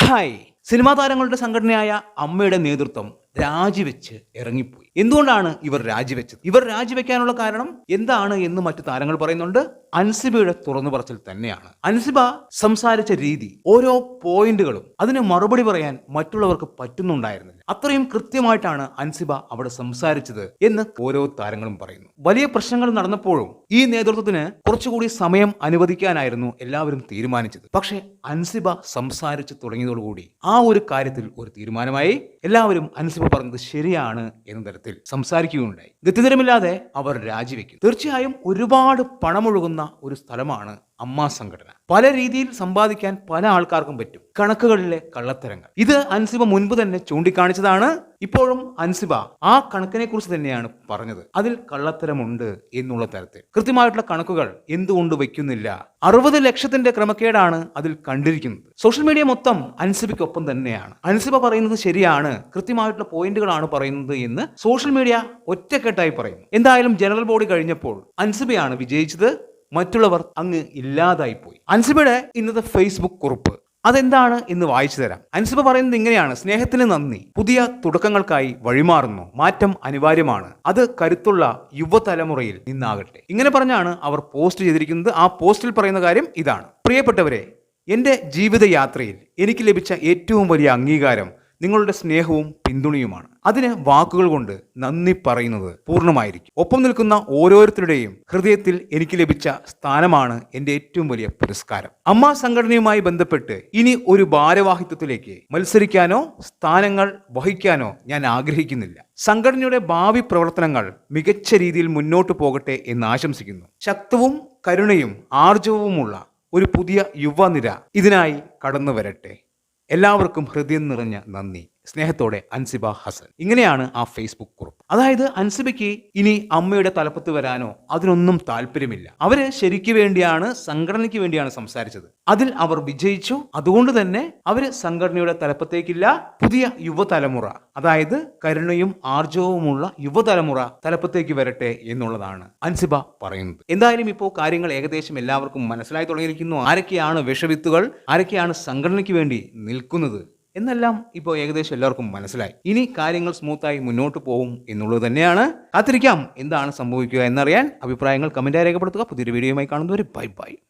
Hi. Cinema താരങ്ങളുടെ സംഘടനയായ അമ്മയുടെ നേതൃത്വം രാജിവെച്ച് ഇറങ്ങിപ്പോയി. എന്തുകൊണ്ടാണ് ഇവർ രാജിവെച്ചത്? ഇവർ രാജിവെക്കാനുള്ള കാരണം എന്താണ് എന്ന് മറ്റു താരങ്ങൾ പറയുന്നുണ്ട്. അൻസിബയുടെ തുറന്നു പറച്ചിൽ തന്നെയാണ്. അൻസിബ സംസാരിച്ച രീതി, ഓരോ പോയിന്റുകളും അതിന് മറുപടി പറയാൻ മറ്റുള്ളവർക്ക് പറ്റുന്നുണ്ടായിരുന്നില്ല. അത്രയും കൃത്യമായിട്ടാണ് അൻസിബ അവിടെ സംസാരിച്ചത് എന്ന് ഓരോ താരങ്ങളും പറയുന്നു. വലിയ പ്രശ്നങ്ങൾ നടന്നപ്പോഴും ഈ നേതൃത്വത്തിന് കുറച്ചുകൂടി സമയം അനുവദിക്കാനായിരുന്നു എല്ലാവരും തീരുമാനിച്ചത്. പക്ഷേ അൻസിബ സംസാരിച്ചു തുടങ്ങിയതോടുകൂടി ആ ഒരു കാര്യത്തിൽ ഒരു തീരുമാനമായി. എല്ലാവരും അൻസിബ പറഞ്ഞത് ശരിയാണ് എന്ന തരത്തിൽ സംസാരിക്കുകയുണ്ടായി. ഗത്യന്തരമില്ലാതെ അവർ രാജിവെക്കും. തീർച്ചയായും ഒരുപാട് പണമൊഴുകുന്ന ഒരു സ്ഥലമാണ് അമ്മ സംഘടന. പല രീതിയിൽ സമ്പാദിക്കാൻ പല ആൾക്കാർക്കും പറ്റും. കണക്കുകളിലെ കള്ളത്തരങ്ങൾ ഇത് അൻസിബ മുൻപ് തന്നെ ചൂണ്ടിക്കാണിച്ചതാണ്. ഇപ്പോഴും അൻസിബ ആ കണക്കിനെ കുറിച്ച് തന്നെയാണ് പറഞ്ഞത്. അതിൽ കള്ളത്തരമുണ്ട് എന്നുള്ള തരത്തിൽ കൃത്യമായിട്ടുള്ള കണക്കുകൾ എന്തുകൊണ്ട് വയ്ക്കുന്നില്ല? 60 ലക്ഷത്തിന്റെ ക്രമക്കേടാണ് അതിൽ കണ്ടിരിക്കുന്നത്. സോഷ്യൽ മീഡിയ മൊത്തം അൻസിബയ്ക്കൊപ്പം തന്നെയാണ്. അൻസിബ പറയുന്നത് ശരിയാണ്, കൃത്യമായിട്ടുള്ള പോയിന്റുകളാണ് പറയുന്നത് എന്ന് സോഷ്യൽ മീഡിയ ഒറ്റക്കെട്ടായി പറയുന്നു. എന്തായാലും ജനറൽ ബോഡി കഴിഞ്ഞപ്പോൾ അൻസിബയാണ് വിജയിച്ചത്. മറ്റുള്ളവർ അങ്ങ് ഇല്ലാതായിപ്പോയി. അൻസിബയുടെ ഇന്നത്തെ ഫേസ്ബുക്ക് കുറിപ്പ് അതെന്താണ് എന്ന് വായിച്ചു തരാം. അൻസിബ പറയുന്നത് ഇങ്ങനെയാണ്: സ്നേഹത്തിന് നന്ദി, പുതിയ തുടക്കങ്ങൾക്കായി വഴിമാറുന്നു, മാറ്റം അനിവാര്യമാണ്, അത് കരുത്തുള്ള യുവതലമുറയിൽ നിന്നാകട്ടെ. ഇങ്ങനെ പറഞ്ഞാണ് അവർ പോസ്റ്റ് ചെയ്തിരിക്കുന്നത്. ആ പോസ്റ്റിൽ പറയുന്ന കാര്യം ഇതാണ്: പ്രിയപ്പെട്ടവരെ, എൻ്റെ ജീവിതയാത്രയിൽ എനിക്ക് ലഭിച്ച ഏറ്റവും വലിയ അംഗീകാരം നിങ്ങളുടെ സ്നേഹവും പിന്തുണയുമാണ്. അതിന് വാക്കുകൾ കൊണ്ട് നന്ദി പറയുന്നത് പൂർണ്ണമായിരിക്കും. ഒപ്പം നിൽക്കുന്ന ഓരോരുത്തരുടെയും ഹൃദയത്തിൽ എനിക്ക് ലഭിച്ച സ്ഥാനമാണ് എൻ്റെ ഏറ്റവും വലിയ പുരസ്കാരം. അമ്മ സംഘടനയുമായി ബന്ധപ്പെട്ട് ഇനി ഒരു ഭാരവാഹിത്വത്തിലേക്ക് മത്സരിക്കാനോ സ്ഥാനങ്ങൾ വഹിക്കാനോ ഞാൻ ആഗ്രഹിക്കുന്നില്ല. സംഘടനയുടെ ഭാവി പ്രവർത്തനങ്ങൾ മികച്ച രീതിയിൽ മുന്നോട്ട് പോകട്ടെ എന്ന് ആശംസിക്കുന്നു. ശക്തവും കരുണയും ആർജവവുമുള്ള ഒരു പുതിയ യുവനിര ഇതിനായി കടന്നു വരട്ടെ. എല്ലാവർക്കും ഹൃദയം നിറഞ്ഞ നന്ദി. സ്നേഹത്തോടെ അൻസിബ ഹസൻ. ഇങ്ങനെയാണ് ആ ഫേസ്ബുക്ക് കുറിപ്പ്. അതായത് അൻസിബയ്ക്ക് ഇനി അമ്മയുടെ തലപ്പത്ത് വരാനോ അതിനൊന്നും താല്പര്യമില്ല. അവര് ശരിക്ക് വേണ്ടിയാണ്, സംഘടനയ്ക്ക് വേണ്ടിയാണ് സംസാരിച്ചത്. അതിൽ അവർ വിജയിച്ചു. അതുകൊണ്ട് തന്നെ അവര് സംഘടനയുടെ തലപ്പത്തേക്കില്ല. പുതിയ യുവതലമുറ, അതായത് കരുണയും ആർജവവുമുള്ള യുവതലമുറ തലപ്പത്തേക്ക് വരട്ടെ എന്നുള്ളതാണ് അൻസിബ പറയുന്നത്. എന്തായാലും ഇപ്പോൾ കാര്യങ്ങൾ ഏകദേശം എല്ലാവർക്കും മനസ്സിലായി തുടങ്ങിയിരിക്കുന്നു. ആരൊക്കെയാണ് വിഷവിത്തുകൾ, ആരൊക്കെയാണ് സംഘടനയ്ക്ക് വേണ്ടി നിൽക്കുന്നത് എന്നെല്ലാം ഇപ്പോൾ ഏകദേശം എല്ലാവർക്കും മനസ്സിലായി. ഇനി കാര്യങ്ങൾ സ്മൂത്തായി മുന്നോട്ട് പോകും എന്നുള്ളത് തന്നെയാണ്. കാത്തിരിക്കാം എന്താണ് സംഭവിക്കുക എന്നറിയാൻ. അഭിപ്രായങ്ങൾ കമന്റായി രേഖപ്പെടുത്തുക. പുതിയൊരു വീഡിയോയുമായി കാണുന്നവരെ ബൈ ബൈ.